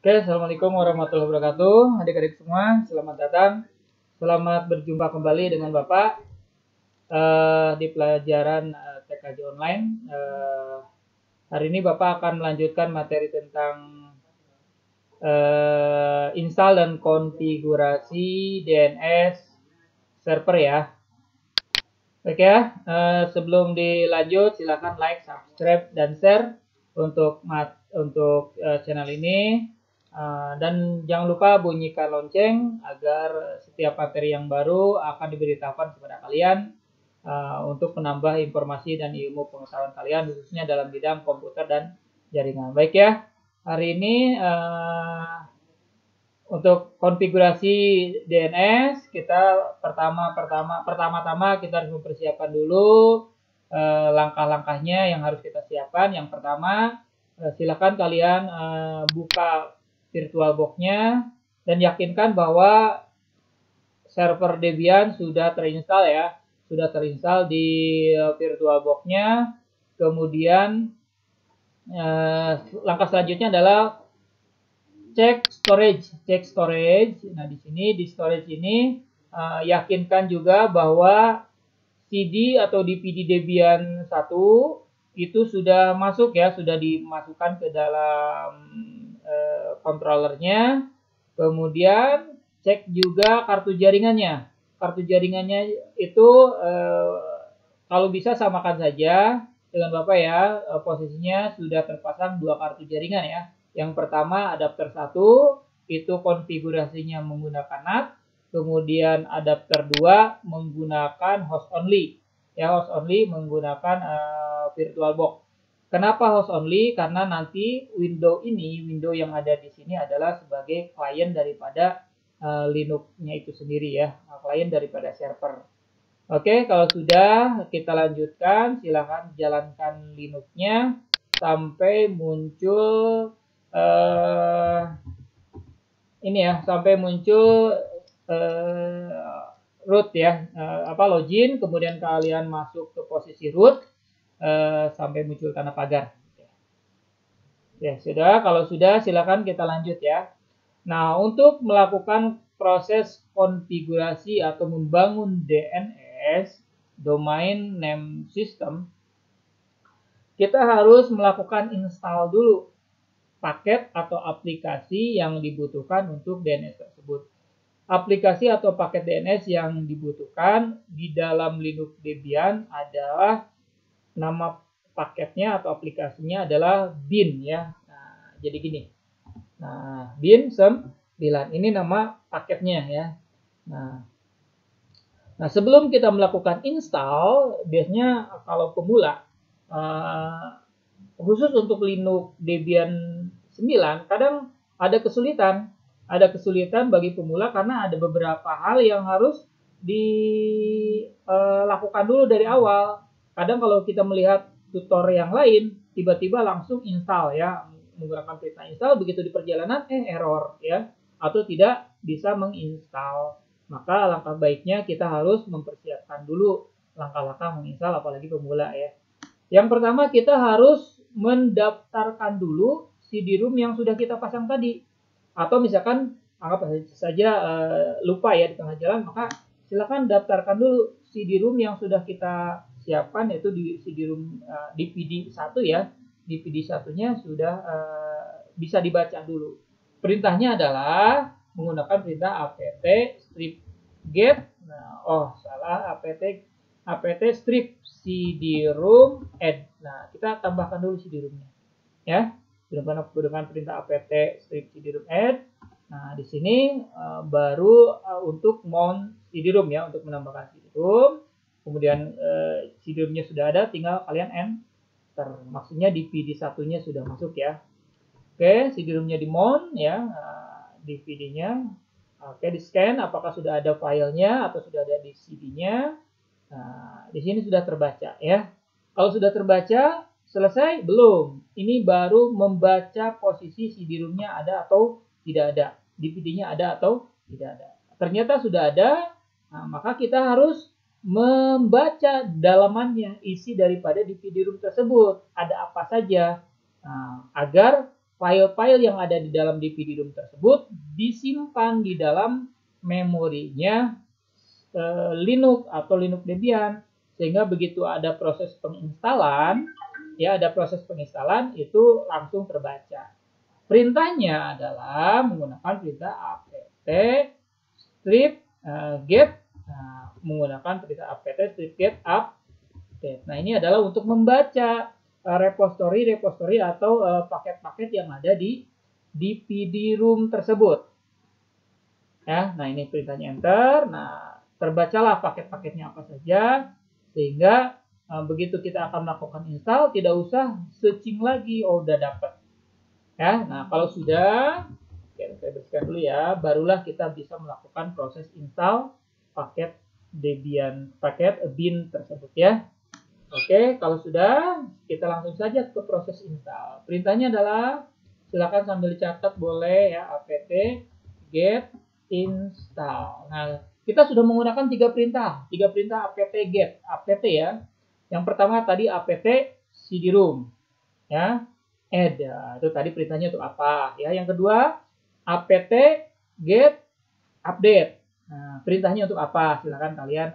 Oke, Assalamualaikum warahmatullahi wabarakatuh. Adik-adik semua, selamat datang. Selamat berjumpa kembali dengan Bapak di pelajaran TKJ online. Hari ini Bapak akan melanjutkan materi tentang install dan konfigurasi DNS server ya. Oke ya, sebelum dilanjut silakan like, subscribe, dan share untuk channel ini. Dan jangan lupa bunyikan lonceng agar setiap materi yang baru akan diberitahukan kepada kalian untuk menambah informasi dan ilmu pengetahuan kalian khususnya dalam bidang komputer dan jaringan. Baik ya, hari ini untuk konfigurasi DNS kita pertama-tama kita harus mempersiapkan dulu langkah-langkahnya yang harus kita siapkan. Yang pertama, silakan kalian buka VirtualBox-nya dan yakinkan bahwa server Debian sudah terinstall ya, sudah terinstall di VirtualBox-nya. Kemudian langkah selanjutnya adalah cek storage. Nah, di sini di storage ini yakinkan juga bahwa CD atau DVD Debian 1 itu sudah masuk ya, sudah dimasukkan ke dalam controllernya. Kemudian cek juga kartu jaringannya. Kartu jaringannya itu kalau bisa samakan saja dengan Bapak ya, posisinya sudah terpasang dua kartu jaringan ya. Yang pertama adapter 1 itu konfigurasinya menggunakan NAT, kemudian adapter 2 menggunakan host only. Ya, host only menggunakan VirtualBox. Kenapa host only? Karena nanti window yang ada di sini adalah sebagai klien daripada Linux-nya itu sendiri ya, klien daripada server. Oke, kalau sudah kita lanjutkan, silakan jalankan Linux-nya sampai muncul ini ya, sampai muncul root ya, login, kemudian kalian masuk ke posisi root sampai muncul tanda pagar. Ya sudah, kalau sudah silakan kita lanjut ya. Nah, untuk melakukan proses konfigurasi atau membangun DNS domain name system, kita harus melakukan install dulu paket atau aplikasi yang dibutuhkan untuk DNS tersebut. Aplikasi atau paket DNS yang dibutuhkan di dalam Linux Debian adalah nama paketnya atau aplikasinya adalah bin ya. Nah, jadi gini. Nah, bin 9 ini nama paketnya ya. Nah, sebelum kita melakukan install, biasanya kalau pemula khusus untuk Linux Debian 9 kadang ada kesulitan bagi pemula karena ada beberapa hal yang harus dilakukan dulu dari awal. Kadang kalau kita melihat tutorial yang lain, tiba-tiba langsung install ya, menggunakan perintah install, begitu di perjalanan error ya, atau tidak bisa menginstal. Maka langkah baiknya kita harus mempersiapkan dulu langkah-langkah menginstal, apalagi pemula ya. Yang pertama kita harus mendaftarkan dulu CD-ROM yang sudah kita pasang tadi. Atau misalkan anggap saja lupa ya di tengah jalan, maka silakan daftarkan dulu CD-ROM yang sudah kita siapkan, yaitu di CD-ROM DVD 1 ya. DVD 1-nya sudah bisa dibaca dulu. Perintahnya adalah menggunakan perintah apt strip get. Nah, salah, apt strip CD-ROM add. Nah, kita tambahkan dulu CD-ROM-nya ya. Dengan perintah apt strip CD-ROM add. Nah, di sini baru untuk mount CD-ROM ya, untuk menambahkan CD-ROM. Kemudian CD-ROM-nya sudah ada, tinggal kalian enter. Maksudnya DVD 1-nya sudah masuk ya. Oke, CD-ROM-nya di mount ya, DVD-nya. Oke, di scan apakah sudah ada filenya atau sudah ada di CD-nya. Nah, di sini sudah terbaca ya. Kalau sudah terbaca, selesai? Belum. Ini baru membaca posisi CD-ROM-nya ada atau tidak ada. DVD-nya ada atau tidak ada. Ternyata sudah ada, nah, maka kita harus membaca dalamannya, isi daripada DVD-ROM tersebut. Ada apa saja. Nah, agar file-file yang ada di dalam dpd-room tersebut disimpan di dalam memorinya Linux atau Linux Debian, sehingga begitu ada proses penginstalan, itu langsung terbaca. Perintahnya adalah menggunakan perintah apt strip get, menggunakan perintah apt strip get update. Nah, ini adalah untuk membaca repository atau paket-paket yang ada di dpd-room tersebut. Ya, nah ini perintahnya enter. Nah, terbacalah paket-paketnya apa saja, sehingga begitu kita akan melakukan install tidak usah searching lagi, oh udah dapat. Ya, nah kalau sudah, saya bersihkan dulu ya, barulah kita bisa melakukan proses install paket Debian, paket bin tersebut ya. Oke, kalau sudah, kita langsung saja ke proses install. Perintahnya adalah, silakan sambil dicatat boleh ya, apt get install. Nah, kita sudah menggunakan tiga perintah apt get, apt ya. Yang pertama tadi apt cd-room ya, add, itu tadi perintahnya untuk apa ya. Yang kedua apt get update. Nah, perintahnya untuk apa? Silakan kalian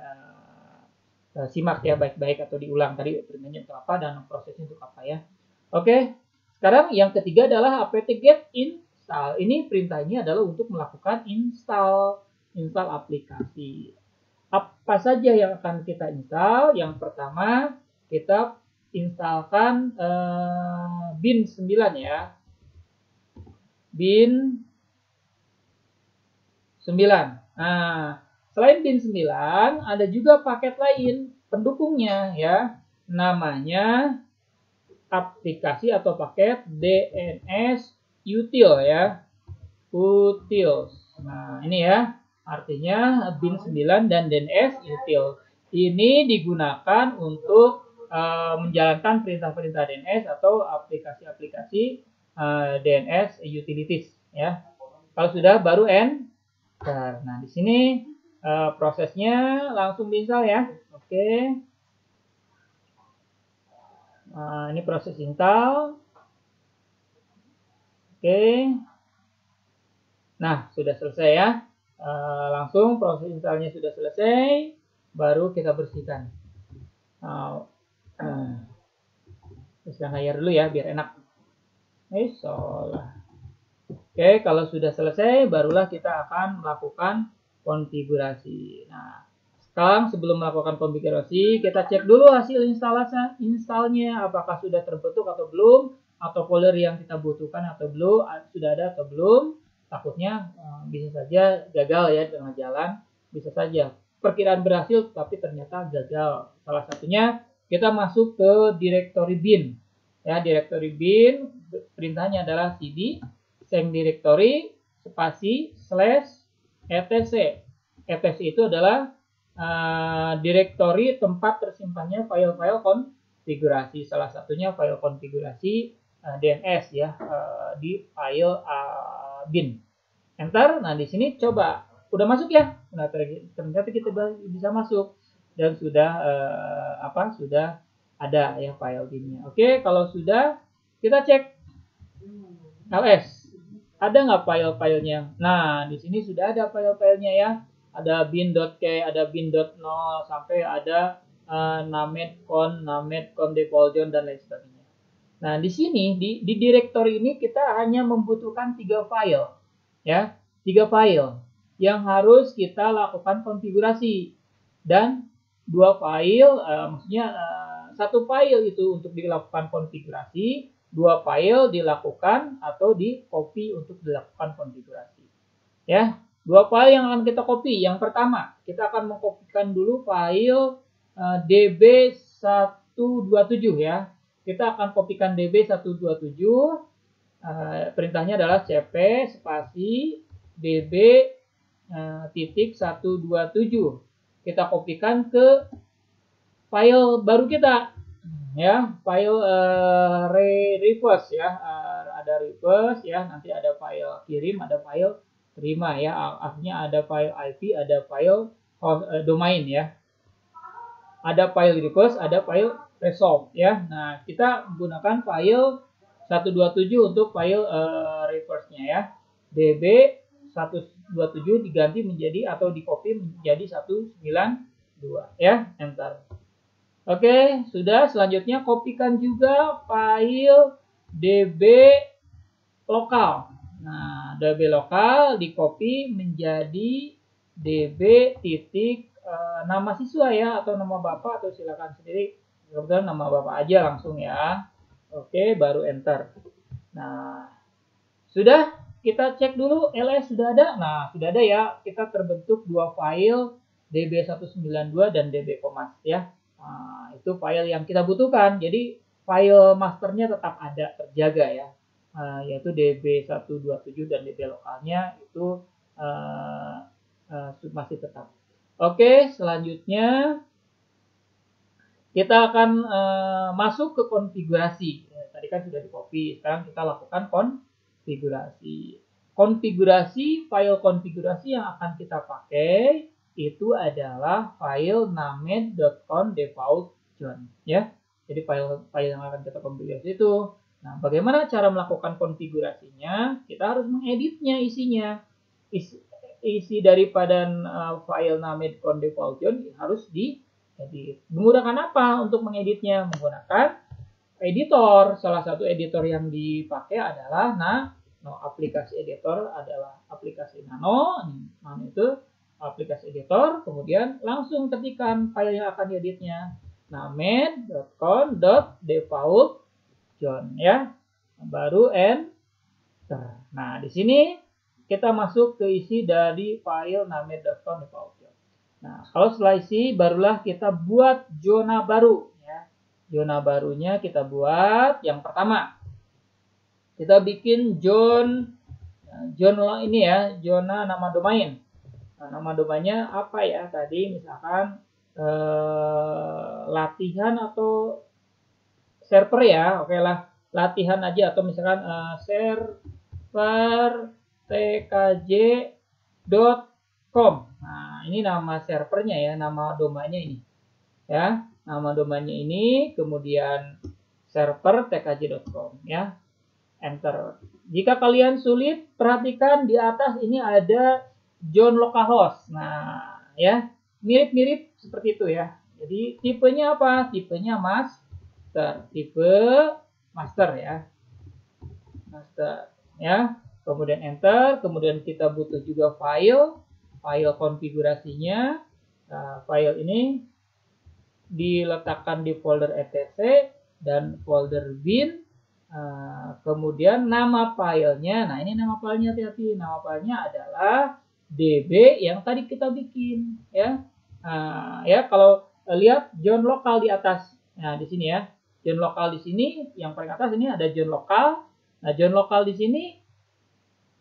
simak ya baik-baik atau diulang tadi perintahnya untuk apa dan prosesnya untuk apa ya. Oke, sekarang yang ketiga adalah apt get install. Ini perintahnya adalah untuk melakukan install aplikasi. Apa saja yang akan kita install? Yang pertama kita instalkan bin 9 ya. Bin 9. Nah, selain bin 9 ada juga paket lain pendukungnya ya. Namanya aplikasi atau paket DNS util ya. Utils. Nah, ini ya. Artinya bin 9 dan DNS util. Ini digunakan untuk menjalankan perintah-perintah DNS atau aplikasi-aplikasi DNS utilities ya. Kalau sudah baru enter. Nah, di sini prosesnya langsung diinstal ya. Oke. Ini proses install. Oke. Nah, sudah selesai ya. Langsung proses installnya sudah selesai, baru kita bersihkan. Bersihkan layar dulu ya, biar enak. Oke, kalau sudah selesai, barulah kita akan melakukan konfigurasi. Nah, sekarang sebelum melakukan konfigurasi, kita cek dulu hasil installnya, apakah sudah terbentuk atau belum, atau folder yang kita butuhkan atau belum, sudah ada atau belum. Takutnya bisa saja gagal ya di tengah jalan, bisa saja perkiraan berhasil tapi ternyata gagal. Salah satunya kita masuk ke directory bin. Ya, directory bin perintahnya adalah cd directory spasi /etc. etc itu adalah directory tempat tersimpannya file-file konfigurasi. Salah satunya file konfigurasi DNS ya, di file bin. Enter. Nah, di sini coba udah masuk ya. Nah, ternyata kita bisa masuk dan sudah sudah ada ya file binnya. Oke, kalau sudah kita cek ls. Ada nggak file-filenya? Nah, di sini sudah ada file-filenya ya. Ada bin.k, ada bin.0 sampai ada named.conf, defaultjon dan lain sebagainya. Nah, di sini di directory ini kita hanya membutuhkan 3 file. Ya, 3 file yang harus kita lakukan konfigurasi dan 2 file, maksudnya 1 file itu untuk dilakukan konfigurasi, 2 file dilakukan atau di copy untuk dilakukan konfigurasi. Ya, 2 file yang akan kita copy. Yang pertama, kita akan mengkopikan dulu file db127 ya. Kita akan kopikan db127. Perintahnya adalah cp spasi db titik 127. Kita kopikan ke file baru kita ya, file reverse ya, ada reverse ya, nanti ada file kirim, ada file terima ya, artinya ada file IP, ada file domain ya, ada file reverse, ada file resolve ya. Nah, kita menggunakan file 127 untuk file reverse-nya ya. DB 127 diganti menjadi atau di copy menjadi 192 ya, enter. Oke, sudah. Selanjutnya kopikan juga file DB lokal. Nah, DB lokal di copy menjadi DB titik nama siswa ya, atau nama bapak, atau silakan sendiri. Kebetulan nama bapak aja langsung ya. Oke, baru enter. Nah, sudah. Kita cek dulu ls sudah ada. Nah, sudah ada ya. Kita terbentuk dua file db192 dan db-comas ya. Nah, itu file yang kita butuhkan. Jadi file masternya tetap ada, terjaga ya. Yaitu db127 dan db lokalnya itu masih tetap. Oke, selanjutnya kita akan masuk ke konfigurasi. Tadi kan sudah di copy, sekarang kita lakukan konfigurasi. Konfigurasi, file konfigurasi yang akan kita pakai itu adalah file named.conf default John ya. Jadi file yang akan kita konfigurasi itu. Nah, bagaimana cara melakukan konfigurasinya? Kita harus mengeditnya isinya. Isi daripada file named.conf default John harus diedit. Menggunakan apa untuk mengeditnya? Menggunakan editor. Salah satu editor yang dipakai adalah aplikasi editor adalah aplikasi Nano. Nano itu aplikasi editor, kemudian langsung ketikkan file yang akan dieditnya, named.conf.default John ya, baru enter. Nah, di sini kita masuk ke isi dari file named.conf default John. Nah, kalau setelah isi, barulah kita buat zona baru ya. Zona barunya kita buat yang pertama. Kita bikin zona ini ya, zona nama domain. Nah, nama domainnya apa ya? Tadi misalkan latihan atau server ya. Oke lah, latihan aja, atau misalkan server tkj.com. Nah, ini nama servernya ya, nama domainnya ini. Ya, nama domainnya ini, kemudian server tkj.com ya. Enter. Jika kalian sulit, perhatikan di atas ini ada John localhost. Nah, ya, mirip-mirip seperti itu ya. Jadi tipenya apa? Tipenya master. Tipe master ya. Master ya. Kemudian enter, kemudian kita butuh juga file konfigurasinya. Nah, file ini diletakkan di folder etc dan folder bin. Kemudian nama filenya, nah ini nama filenya, hati-hati, nama filenya adalah db yang tadi kita bikin ya. Ya, kalau lihat John lokal di atas, nah di sini ya, John lokal di sini yang paling atas ini ada John lokal. Nah, John lokal di sini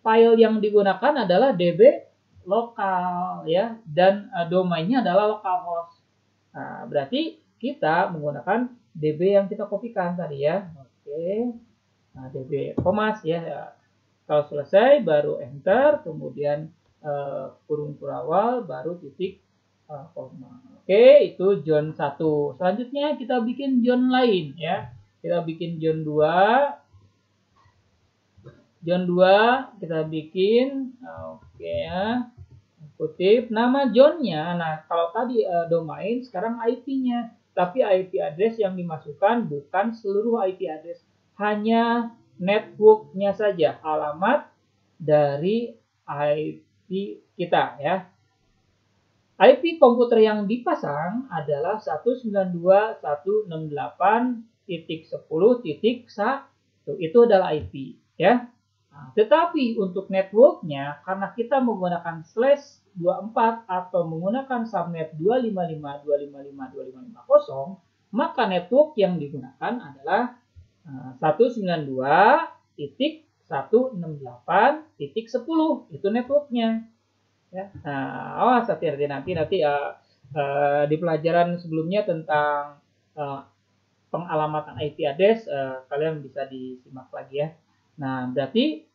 file yang digunakan adalah db lokal ya, dan domainnya adalah localhost. Nah, berarti kita menggunakan db yang kita kopikan tadi ya. Oke, nah db comas ya. Kalau selesai baru enter, kemudian kurung kurawal, baru titik koma. Oke, itu John 1. Selanjutnya kita bikin John lain ya. Kita bikin John 2. John 2 kita bikin. Oke ya. Kutip nama Johnnya. Nah, kalau tadi domain, sekarang IP-nya. Tapi IP address yang dimasukkan bukan seluruh IP address, hanya networknya saja, alamat dari IP kita ya. IP komputer yang dipasang adalah 192.168.10.1. Itu adalah IP ya. Nah, tetapi untuk networknya, karena kita menggunakan /24 atau menggunakan subnet 255.255.255.0, maka network yang digunakan adalah 192.168.10. Itu networknya ya. Nah, awas hati-hati nanti di pelajaran sebelumnya tentang pengalamatan IP address, kalian bisa disimak lagi ya. Nah, berarti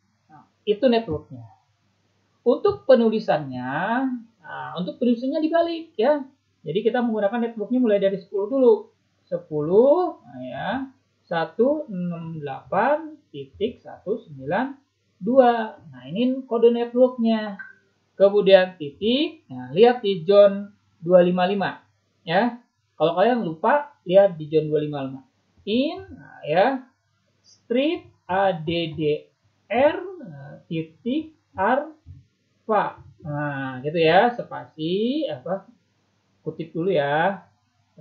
itu networknya. Untuk penulisannya dibalik ya. Jadi kita menggunakan networknya mulai dari 10 dulu. 10 nah ya, 168.10 192. Nah, ini kode networknya. Kemudian titik. Nah, lihat di zone 255 ya. Kalau kalian lupa, lihat di zone 255. Nah, ya. Strip ADDR titik alpha. Nah, gitu ya, spasi kutip dulu ya.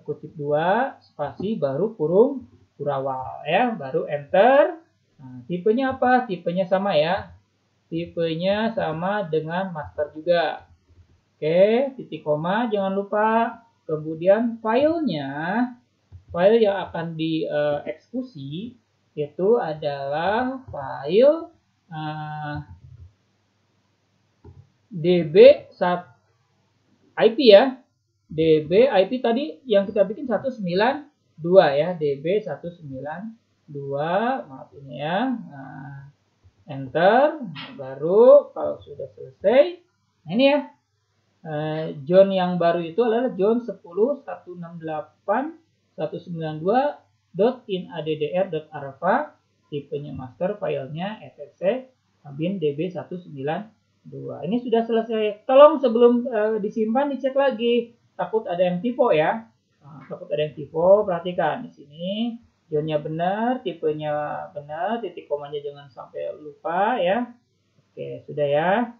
Kutip 2 spasi baru kurung kurawal ya, baru enter. Nah, tipenya apa? Tipenya sama ya. Tipenya sama dengan master juga. Oke, titik koma jangan lupa. Kemudian filenya, file yang akan dieksekusi itu adalah file DB IP ya. DB IP tadi yang kita bikin 192 ya. DB 192, maaf ini ya. Nah, enter, baru kalau sudah selesai. Nah, ini ya. Zone yang baru itu adalah zone 10.168.192.inaddr.alpha, tipenya master, filenya etc bin db192. Ini sudah selesai. Tolong sebelum disimpan dicek lagi, takut ada yang typo ya. Takut ada yang typo, perhatikan di sini zone-nya benar, tipenya benar, titik komanya jangan sampai lupa ya. Oke, sudah ya.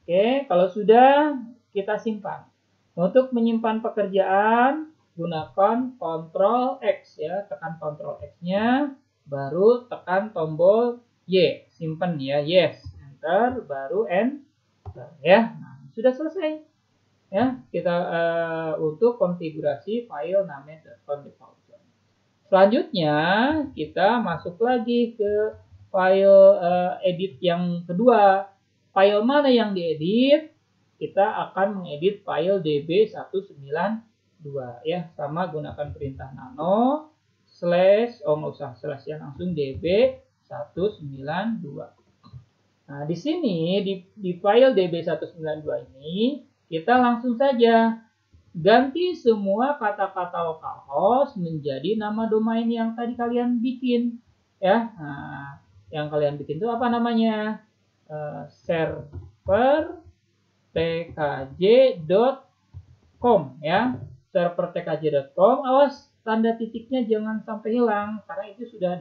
Oke, kalau sudah kita simpan. Untuk menyimpan pekerjaan, gunakan Ctrl X ya, tekan Ctrl X-nya, baru tekan tombol Y, simpan ya, yes, enter, baru enter ya. Nah, sudah selesai ya. Kita untuk konfigurasi file name.com default. Selanjutnya kita masuk lagi ke file edit yang kedua. File mana yang diedit? Kita akan mengedit file db192 ya, sama gunakan perintah nano slash, nggak usah slash ya, langsung db192. Nah, di sini di file db192 ini kita langsung saja ganti semua kata-kata localhost menjadi nama domain yang tadi kalian bikin ya. Nah, yang kalian bikin itu apa namanya? Server tkj.com ya, server tkj.com. Awas tanda titiknya jangan sampai hilang karena itu sudah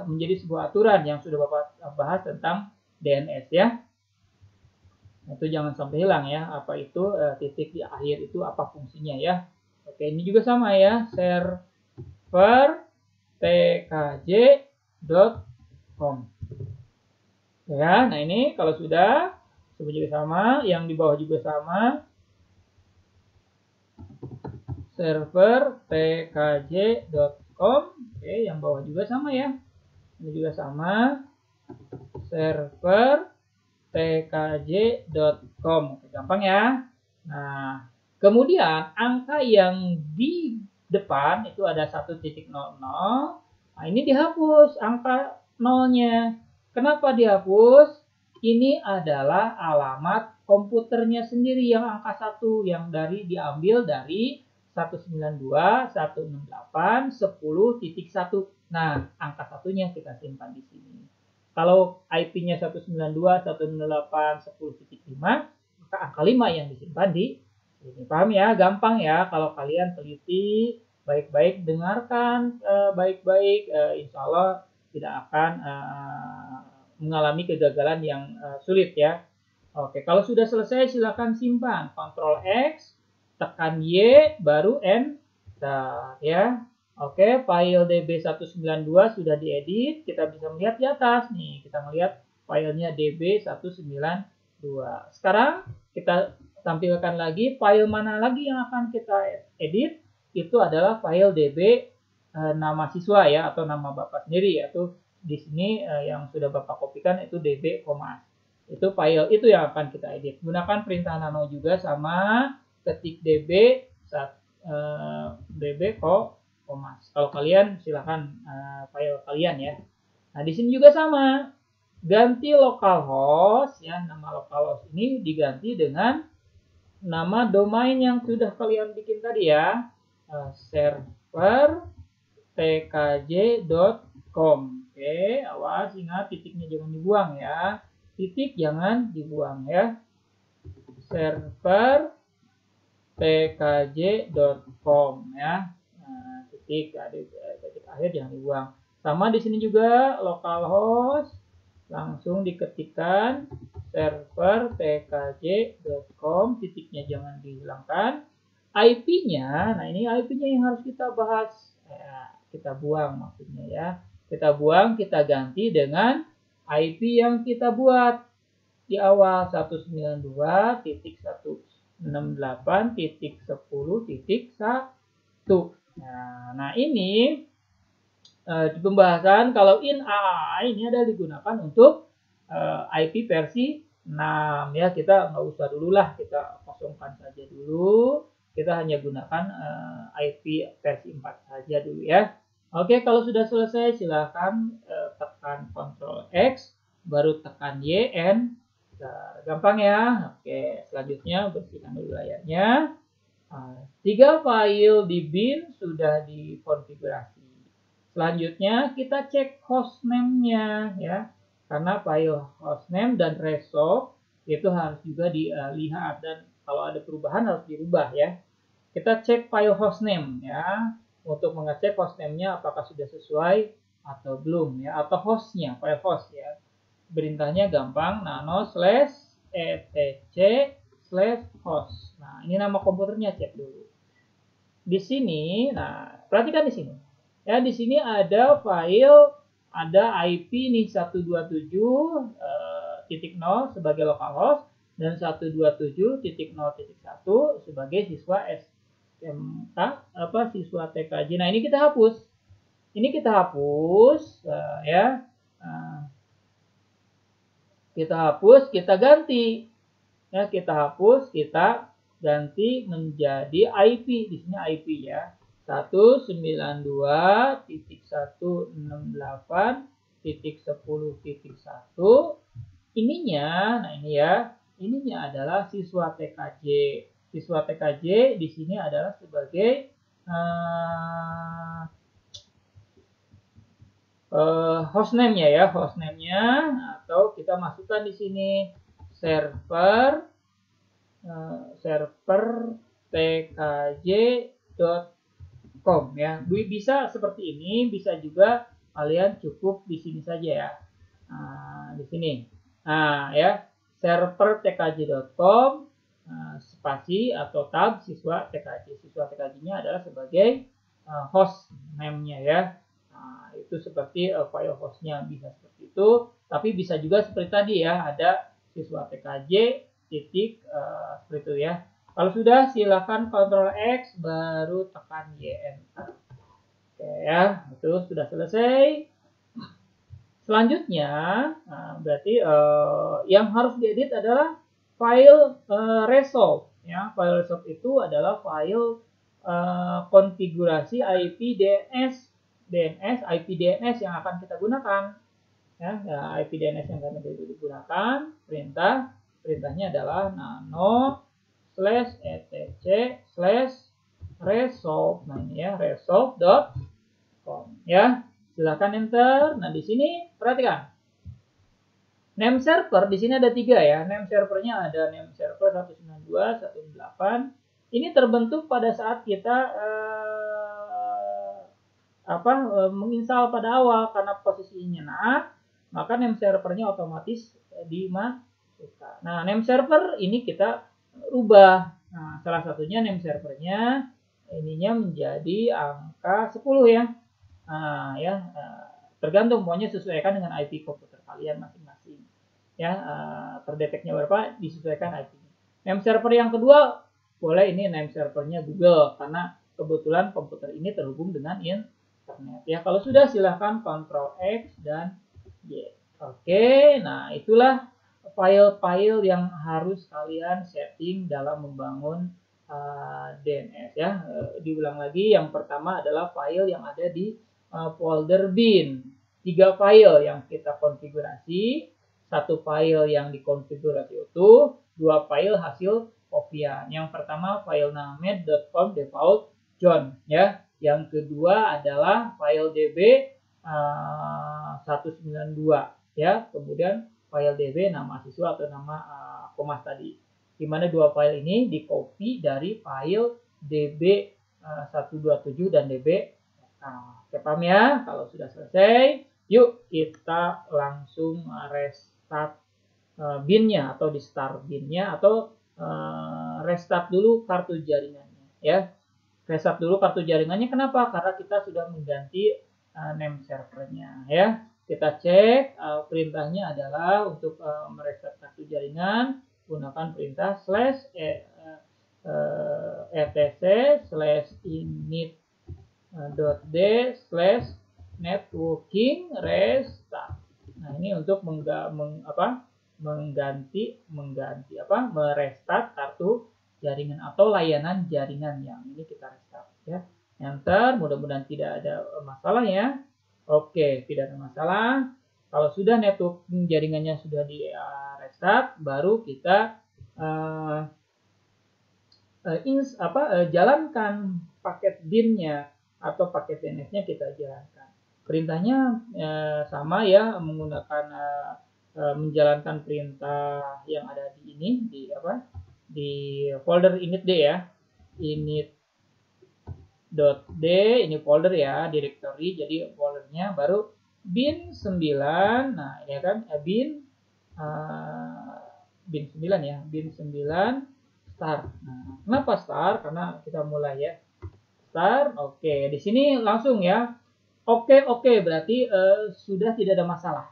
menjadi sebuah aturan yang sudah Bapak bahas tentang DNS ya. Itu jangan sampai hilang ya. Apa itu titik di akhir itu apa fungsinya ya. Oke, ini juga sama ya, server tkj.com ya. Nah, ini kalau sudah semua juga sama, yang di bawah juga sama, server tkj.com. Oke, yang bawah juga sama ya, ini juga sama, server tkj.com. Oke, gampang ya. Nah, kemudian angka yang di depan itu ada 1.00. Nah, ini dihapus angka 0-nya. Kenapa dihapus? Ini adalah alamat komputernya sendiri yang angka 1 yang diambil dari 192.168.10.1. Nah, angka 1-nya kita simpan di sini. Kalau IP-nya 192.168.10.5, maka angka 5 yang disimpan di sini. Paham ya? Gampang ya. Kalau kalian teliti, baik-baik dengarkan, baik-baik, insya Allah tidak akan mengalami kegagalan yang sulit ya. Oke, kalau sudah selesai silakan simpan. Ctrl X, tekan Y, baru enter ya. Oke, file db192 sudah diedit. Kita bisa melihat di atas nih. Kita melihat filenya db192. Sekarang kita tampilkan lagi file mana lagi yang akan kita edit. Itu adalah file db nama siswa ya, atau nama Bapak sendiri, yaitu di sini yang sudah Bapak kopikan itu db komas. Itu file itu yang akan kita edit. Gunakan perintah nano juga sama, ketik db komas. Kalau kalian silakan file kalian ya. Nah, di sini juga sama. Ganti localhost ya, nama localhost ini diganti dengan nama domain yang sudah kalian bikin tadi ya. Server tkj.com. Oke, awas, ingat titiknya jangan dibuang ya. Titik jangan dibuang ya. Server tkj.com ya. Nah, titik akhir jangan dibuang. Sama di sini juga localhost langsung diketikkan server tkj.com, titiknya jangan dihilangkan. IP-nya, nah ini IP-nya yang harus kita bahas. Kita buang maksudnya ya. Kita buang, kita ganti dengan IP yang kita buat di awal 192.168.10.1. Nah ini di pembahasan kalau in AAA ini adalah digunakan untuk IP versi 6 ya. Kita nggak usah dulu lah, kita kosongkan saja dulu. Kita hanya gunakan IP versi 4 saja dulu ya. Oke, kalau sudah selesai silakan tekan Ctrl X, baru tekan YN. Nah, gampang ya. Oke, selanjutnya bersihkan dulu layarnya. 3 file di bin sudah dikonfigurasi. Selanjutnya kita cek hostname-nya ya. Karena file hostname dan resolve itu harus juga dilihat, dan kalau ada perubahan harus dirubah ya. Kita cek file hostname ya, untuk mengecek hostname-nya apakah sudah sesuai atau belum ya, atau hostnya, file host ya. Perintahnya gampang, nano/etc/host. Nah, ini nama komputernya, cek dulu. Di sini, nah, perhatikan di sini. Ya, di sini ada file, ada IP nih 127.0 sebagai localhost dan 127.0.1 sebagai siswa SMK siswa TKJ. Nah, ini kita hapus. Ini kita hapus ya. Kita hapus, kita ganti. Ya, kita hapus, kita ganti menjadi IP. Di sini IP ya. 192.168.10.1. Ininya, nah ini ya. Ininya adalah siswa TKJ. Siswa TKJ di sini adalah sebagai hostname-nya ya, hostname-nya, atau kita masukkan di sini server tkj.com ya. Bisa seperti ini, bisa juga kalian cukup di sini saja ya. Di sini. Nah, ya, server tkj.com spasi atau tab siswa TKJ. Siswa TKJ-nya adalah sebagai host name-nya ya. Nah, itu seperti file hostnya bisa seperti itu, tapi bisa juga seperti tadi ya, ada siswa TKJ titik seperti itu ya. Kalau sudah silakan Ctrl X baru tekan YN. Oke ya, itu sudah selesai. Selanjutnya, berarti yang harus diedit adalah file resolve ya. File resolve itu adalah file konfigurasi IP IP DNS yang akan kita gunakan ya. IP DNS yang akan kita gunakan, perintahnya adalah nano/etc/resolve. Nah, ini ya, resolve.com ya. Silakan enter. Nah, di sini perhatikan. Name server di sini ada 3 ya. Name servernya ada name server 192.168. Ini terbentuk pada saat kita menginstal pada awal, karena posisinya NAT, maka name servernya otomatis dimasukkan. Nah, name server ini kita rubah. Nah, salah satunya name servernya ininya menjadi angka 10 ya. Nah, ya, tergantung, pokoknya sesuaikan dengan IP komputer kalian masing-masing. Ya, terdeteknya berapa disesuaikan IP. Name server yang kedua boleh ini name servernya Google, karena kebetulan komputer ini terhubung dengan internet ya. Kalau sudah silahkan Ctrl X dan Y. Oke, nah itulah file-file yang harus kalian setting dalam membangun DNS ya. Diulang lagi, yang pertama adalah file yang ada di folder bin. 3 file yang kita konfigurasi, 1 file yang dikonfigurasi utuh, 2 file hasil kopian. Yang pertama file name.com default John ya. Yang kedua adalah file db 192 ya. Kemudian file db nama siswa atau nama komas tadi. Di mana dua file ini di copy dari file db 127 dan db. Oke, paham ya? Kalau sudah selesai, yuk kita langsung restart binnya atau di start binnya atau restart dulu kartu jaringannya ya. Restart dulu kartu jaringannya, kenapa? Karena kita sudah mengganti name servernya ya. Kita cek perintahnya adalah untuk merestart kartu jaringan gunakan perintah /etc/init.d/networking restart. Nah, ini untuk merestart kartu jaringan atau layanan jaringan yang ini kita restart ya. Enter, mudah-mudahan tidak ada masalah ya. Oke, tidak ada masalah. Kalau sudah network jaringannya sudah di restart, baru kita jalankan paket bin-nya atau paket DNS-nya kita jalankan. Perintahnya sama ya, menggunakan menjalankan perintah yang ada di ini di folder init.d ya. init.d ini folder ya, directory. Jadi foldernya baru bin 9. Nah, ini kan bin 9 ya, bin 9 start. Nah, kenapa start? Karena kita mulai ya. Start. Oke, di sini langsung ya. Oke, berarti sudah tidak ada masalah.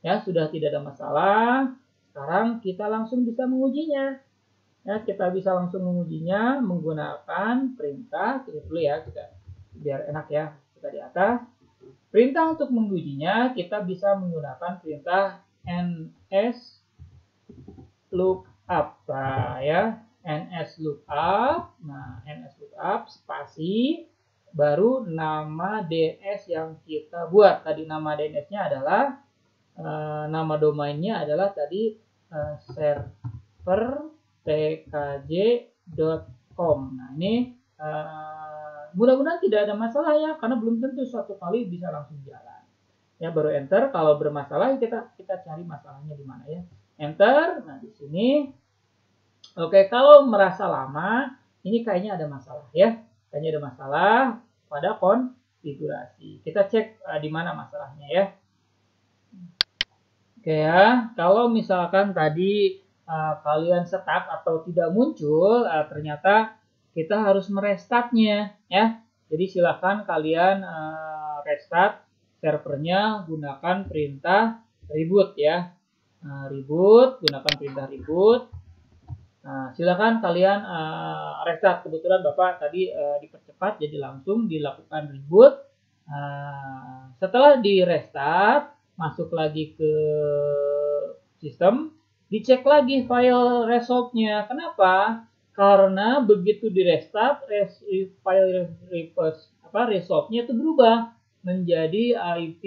Ya, sudah tidak ada masalah. Sekarang kita langsung bisa mengujinya. Ya, kita bisa langsung mengujinya menggunakan perintah. Kita dulu ya, kita biar enak ya. Kita di atas. Perintah untuk mengujinya kita bisa menggunakan perintah nslookup ya. nslookup. Nah, nslookup spasi baru nama DNS yang kita buat. Tadi nama DNS-nya adalah nama domainnya adalah tadi server tkj.com. Nah, ini mudah-mudahan tidak ada masalah ya, karena belum tentu suatu kali bisa langsung jalan. Ya, baru enter. Kalau bermasalah kita cari masalahnya di mana ya. Enter. Nah, di sini. Oke, kalau merasa lama, ini kayaknya ada masalah ya. Kayaknya ada masalah pada konfigurasi. Kita cek di mana masalahnya ya. Oke ya, kalau misalkan tadi kalian stuck atau tidak muncul, ternyata kita harus merestartnya ya. Jadi silakan kalian restart servernya gunakan perintah reboot ya. Reboot, gunakan perintah reboot. Nah, silakan kalian restart. Kebetulan Bapak tadi dipercepat jadi langsung dilakukan reboot. Setelah di restart, masuk lagi ke sistem, dicek lagi file result-nya. Kenapa? Karena begitu di restart, file result-nya itu berubah menjadi IP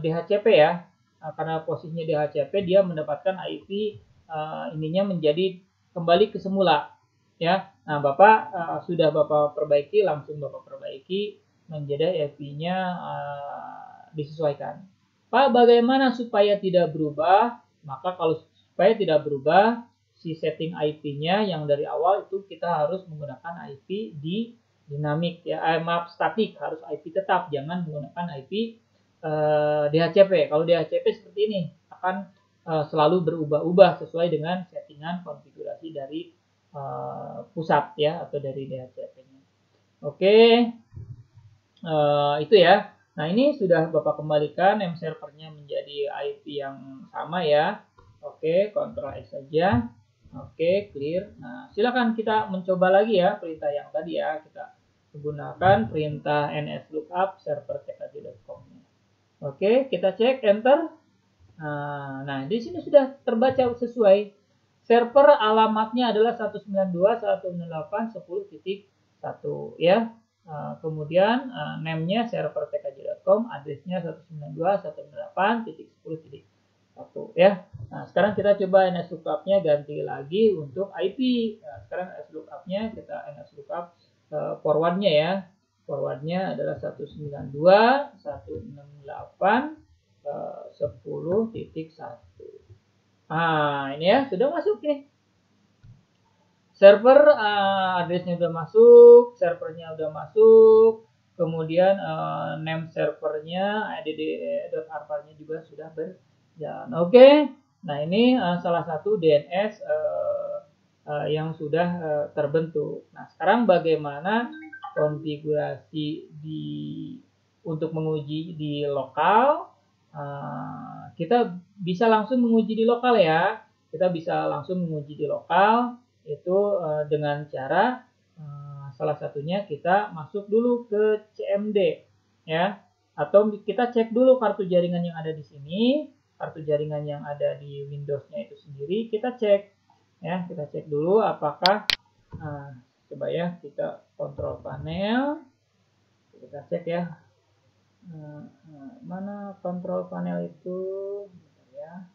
DHCP ya. Karena posisinya DHCP, dia mendapatkan IP ininya menjadi kembali ke semula ya. Nah, Bapak sudah Bapak perbaiki, langsung Bapak perbaiki menjadi IP-nya disesuaikan. Pak, bagaimana supaya tidak berubah? Maka kalau supaya tidak berubah, si setting IP-nya yang dari awal itu kita harus menggunakan IP di dinamik ya, statik, harus IP tetap, jangan menggunakan IP DHCP. Kalau DHCP seperti ini akan selalu berubah-ubah sesuai dengan settingan konfigurasi dari pusat ya, atau dari DHCP-nya. Oke, itu ya. Nah, ini sudah Bapak kembalikan name servernya menjadi IP yang sama ya. Oke, Ctrl X saja. Oke, clear. Nah, silakan kita mencoba lagi ya perintah yang tadi ya. Kita menggunakan perintah nslookup server tkj.com. Oke, kita cek enter. Nah, di sini sudah terbaca sesuai. Server alamatnya adalah 192.168.10.1 ya. Kemudian name-nya server tkj.com, address-nya 192.168.10.1 ya. Nah, sekarang kita coba nslookup-nya ganti lagi untuk IP. Nah, sekarang nslookup-nya kita nslookup forward-nya ya. forwardnya adalah 192.168.10.1. Nah, ini ya sudah masuk nih. Server addressnya udah masuk, servernya udah masuk, kemudian name servernya add.arparnya juga sudah berjalan. Oke, nah ini salah satu DNS yang sudah terbentuk. Nah, sekarang bagaimana konfigurasi untuk menguji di lokal? Kita bisa langsung menguji di lokal ya. Kita bisa langsung menguji di lokal itu dengan cara salah satunya kita masuk dulu ke CMD ya, atau kita cek dulu kartu jaringan yang ada di sini, kartu jaringan yang ada di Windows-nya itu sendiri kita cek ya, kita cek dulu apakah coba ya, kita kontrol panel, kita cek ya, mana kontrol panel itu ya,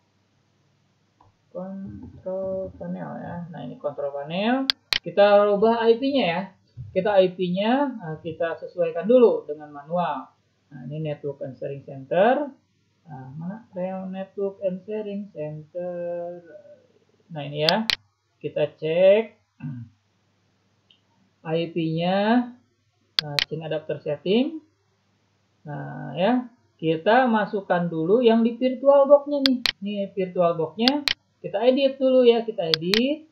kontrol panel ya. Nah, ini kontrol panel, kita rubah IP-nya ya, kita IP-nya kita sesuaikan dulu dengan manual. Nah, ini network and sharing center, mana rel network and sharing center. Nah, ini ya, kita cek IP-nya, change adapter setting. Nah ya, kita masukkan dulu yang di virtual box-nya nih. Nih virtual box-nya kita edit dulu ya, kita edit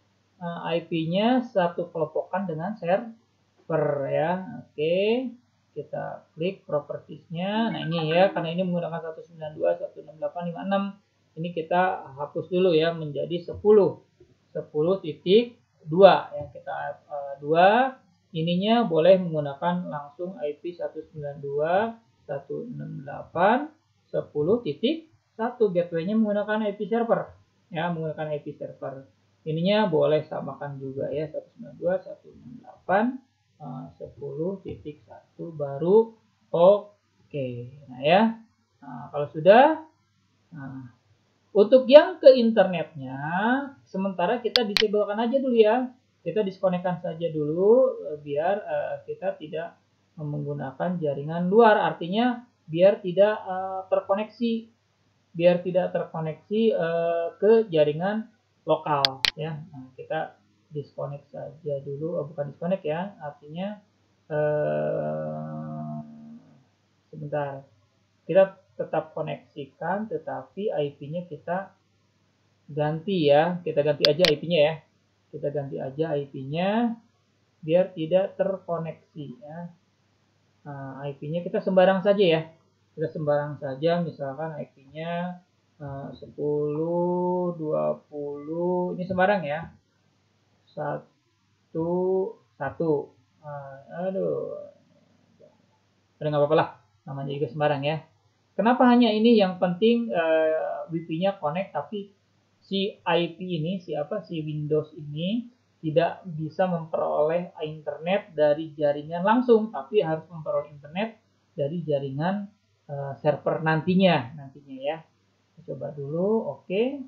IP-nya satu kelompokan dengan server ya. Oke, kita klik properties-nya. Nah ini ya, karena ini menggunakan 192.168.56, ini kita hapus dulu ya menjadi 10.2 ya, kita 2. Ininya boleh menggunakan langsung IP 192.168.10.1. Gateway-nya menggunakan IP server ya, menggunakan IP server. Ininya boleh samakan juga ya, 192.168.10.1 baru oke. Nah ya, kalau sudah, untuk yang ke internetnya sementara kita disablekan aja dulu ya. Kita diskonekkan saja dulu biar kita tidak menggunakan jaringan luar, artinya biar tidak terkoneksi, ke jaringan lokal ya. Nah, kita diskonek saja dulu, bukan diskonek ya, artinya sebentar, kita tetap koneksikan tetapi IP-nya kita ganti ya, kita ganti aja IP-nya ya. Kita ganti aja IP-nya biar tidak terkoneksi ya. IP-nya kita sembarang saja ya. Kita sembarang saja, misalkan IP-nya 10, 20, ini sembarang ya. 1, 1. Aduh. Udah nggak apa-apa lah, namanya juga sembarang ya. Kenapa hanya ini? Yang penting Wi-Fi-nya connect, tapi si IP ini, si Windows ini tidak bisa memperoleh internet dari jaringan langsung, tapi harus memperoleh internet dari jaringan server nantinya ya. Coba dulu, oke,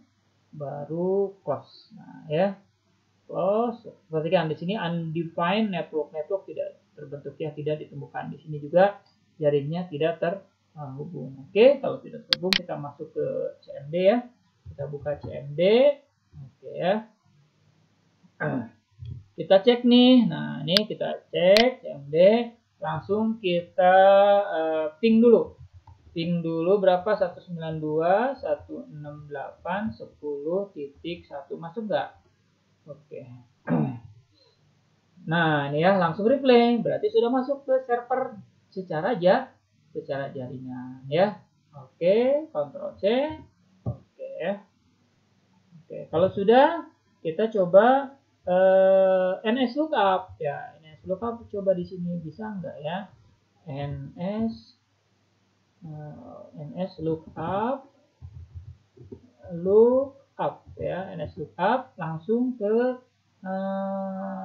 baru close. Nah ya, close. Perhatikan di sini undefined network tidak terbentuk ya, tidak ditemukan. Di sini juga jaringnya tidak terhubung. Oke, kalau tidak terhubung kita masuk ke CMD ya. Kita buka CMD, oke ya. Kita cek nih, nah ini kita cek CMD, langsung kita ping dulu berapa, 192.168.10.1 masuk nggak? Oke. Nah ini ya, langsung replay, berarti sudah masuk ke server secara jaringan ya. Oke, Ctrl C. Ya. Oke, kalau sudah kita coba NS lookup ya. NS lookup coba di sini bisa enggak ya? NS lookup ya. NS lookup langsung ke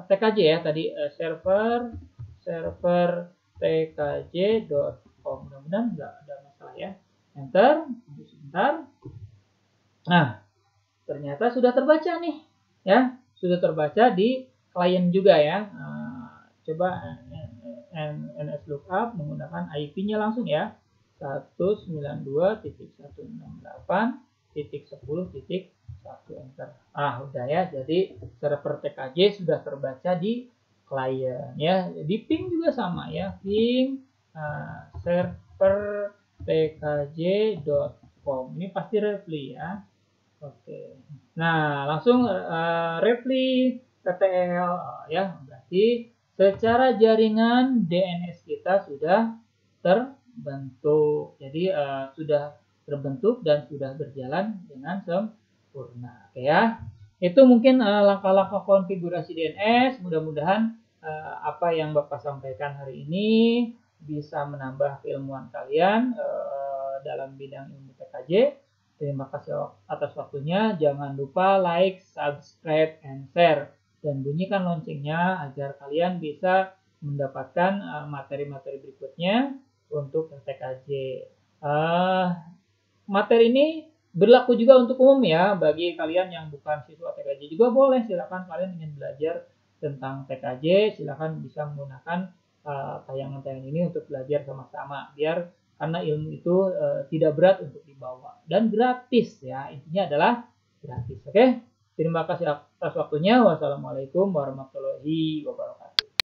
TKJ ya tadi, server tkj.com. Mudah-mudahan enggak ada masalah ya. Enter, tunggu sebentar. Nah, ternyata sudah terbaca nih ya, sudah terbaca di klien juga ya. Coba NS lookup menggunakan IP-nya langsung ya. 192.168.10.1 enter. Udah ya. Jadi server TKJ sudah terbaca di klien ya. Di ping juga sama ya. Ping server tkj.com. Ini pasti Refly ya. Oke. Nah, langsung Refly TTL ya. Berarti secara jaringan DNS kita sudah terbentuk. Jadi sudah terbentuk dan sudah berjalan dengan sempurna. Oke ya. Itu mungkin langkah-langkah konfigurasi DNS. Mudah-mudahan apa yang Bapak sampaikan hari ini bisa menambah keilmuan kalian dalam bidang ilmu TKJ. Terima kasih atas waktunya. Jangan lupa like, subscribe, and share. Dan bunyikan loncengnya agar kalian bisa mendapatkan materi-materi berikutnya untuk TKJ. Materi ini berlaku juga untuk umum ya. Bagi kalian yang bukan siswa TKJ juga boleh. Silakan kalian ingin belajar tentang TKJ. Silakan bisa menggunakan tayangan-tayangan ini untuk belajar sama-sama. Karena ilmu itu tidak berat untuk dibawa dan gratis ya, intinya adalah gratis. Oke, terima kasih atas waktunya. Wassalamualaikum warahmatullahi wabarakatuh.